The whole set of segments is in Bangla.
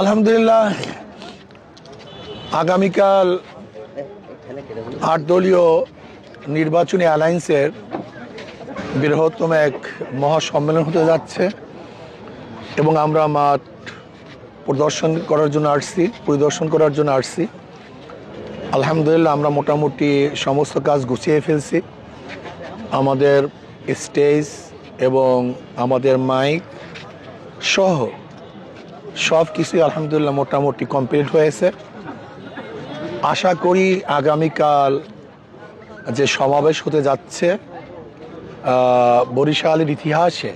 আলহামদুলিল্লাহ, আগামীকাল ৮ দলীয় নির্বাচনী অ্যালায়েন্সের বৃহত্তম এক মহাসম্মেলন হতে যাচ্ছে এবং আমরা মাঠ পরিদর্শন করার জন্য আসছি। আলহামদুলিল্লাহ, আমরা মোটামুটি সমস্ত কাজ গুছিয়ে ফেলছি। আমাদের স্টেজ এবং আমাদের মাইক সহ সব কিছুই আলহামদুলিল্লাহ মোটামুটি কমপ্লিট হয়েছে। আশা করি আগামীকাল যে সমাবেশ হতে যাচ্ছে বরিশালের ইতিহাসে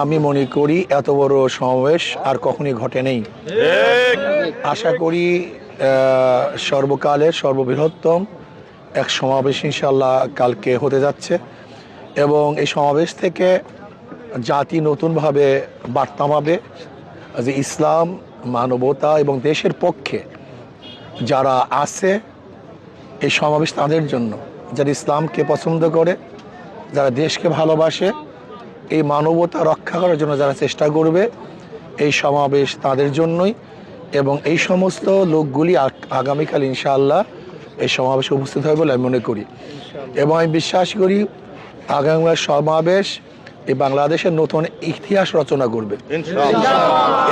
আমি মনে করি এত বড় সমাবেশ আর কখনই ঘটে নেই। আশা করি সর্বকালের সর্ববৃহত্তম এক সমাবেশ ইনশাআল্লাহ কালকে হতে যাচ্ছে এবং এই সমাবেশ থেকে জাতি নতুনভাবে বার্তা পাবে যে ইসলাম, মানবতা এবং দেশের পক্ষে যারা আছে এই সমাবেশ তাদের জন্য, যারা ইসলামকে পছন্দ করে, যারা দেশকে ভালোবাসে, এই মানবতা রক্ষা করার জন্য যারা চেষ্টা করবে, এই সমাবেশ তাদের জন্যই। এবং এই সমস্ত লোকগুলি আগামীকাল ইনশাআল্লাহ এই সমাবেশে উপস্থিত হবে বলে আমি মনে করি এবং আমি বিশ্বাস করি আগামীকাল সমাবেশ এই বাংলাদেশের নতুন ইতিহাস রচনা করবে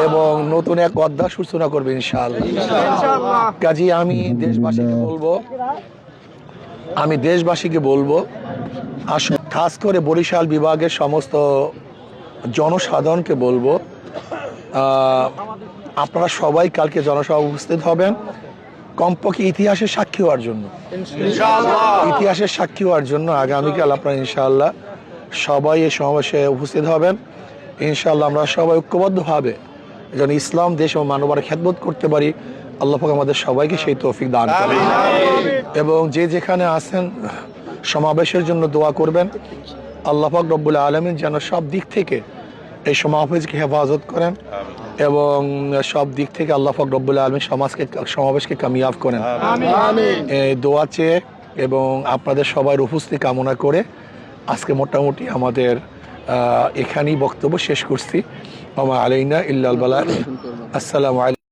এবং নতুন এক অধ্যায় সূচনা করবে ইনশাআল্লাহ। কাজী আমি দেশবাসীকে বলবো খাস করে বরিশাল বিভাগের সমস্ত জনসাধারণকে বলবো, আপনারা সবাই কালকে জনসভা উপস্থিত হবেন কমপক্ষে ইতিহাসের সাক্ষী হওয়ার জন্য আগামীকাল আপনারা ইনশাআল্লাহ সবাই এই সমাবেশে উপস্থিত হবেন। ইনশাআল্লাহ আমরা সবাই ঐক্যবদ্ধভাবে যেন ইসলাম, দেশ ও মানবতার খেদমত করতে পারি। আল্লাহ পাক আমাদের সবাইকে সেই তৌফিক দান করেন এবং যে যেখানে আছেন সমাবেশের জন্য দোয়া করবেন। আল্লাহ পাক রব্বুল আলামিন যেন সব দিক থেকে এই সমাবেশকে হেফাজত করেন এবং সব দিক থেকে আল্লাহ পাক রব্বুল আলামিন সমাবেশকে কামিয়াব করেন। এই দোয়া চেয়ে এবং আপনাদের সবার উপস্থিতি কামনা করে আজকে মোটামুটি আমাদের এখানেই বক্তব্য শেষ করছি। ওয়া মা আলাইনা ইল্লাল বালাগ। আসসালামু আলাইকুম।